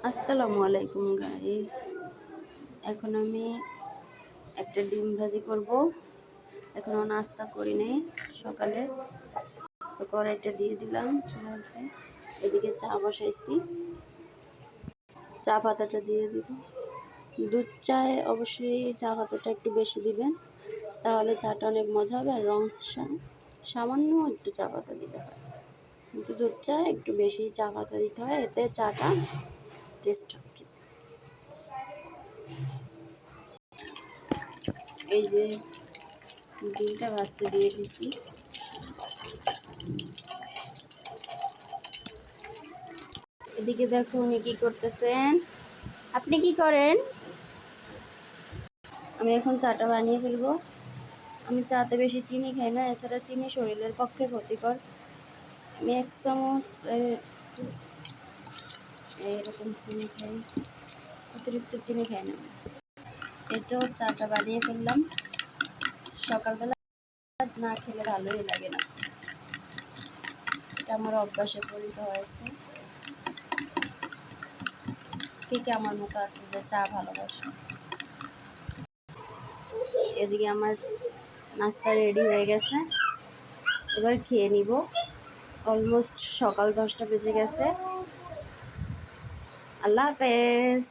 আসসালামু আলাইকুম গাইস। এখন আমি একটা ডিম ভাজি করব। এখনো নাস্তা করি নাই সকালে। তো কড়াইটা দিয়ে দিলাম চুলাতে। এদিকে চা বসাইছি, চা পাতাটা দিয়ে দিব। দুধ চায়ে অবশ্যই চা পাতাটা একটু বেশি দিবেন, তাহলে চাটা অনেক মজা হবে। আর সামান্য একটু চা পাতা দিলে হয়, কিন্তু দুধ চায়ে একটু বেশি চা পাতা দিতে হয়, এতে চাটা টেস্ট হয় খেতে। এই যে ডিমটা ভাজতে দিয়ে দিছি। এদিকে দেখো উনি কি করতেছেন। আপনি কি করেন? আমি এখন চাটা বানিয়ে ফেলবো। আমি চাতে বেশি চিনি খাই না, এছাড়া চিনি শরীরের পক্ষে ক্ষতিকর। আমি 1 চামচ এরকম চিনি খাই, অতিরিক্ত চিনি খাই না। এই তো চাটা বানিয়ে ফেললাম। সকালবেলা না খেলে ভালোই লাগে না, এটা আমার অভ্যাসে পরিণত হয়েছে। কে আমার মতো আছে যে চা ভালোবাসে। এদিকে আমার নাস্তা রেডি হয়ে গেছে, এবার খেয়ে নিব। অলমোস্ট সকাল 10টা বেজে গেছে। আল্লাহ হাফেজ।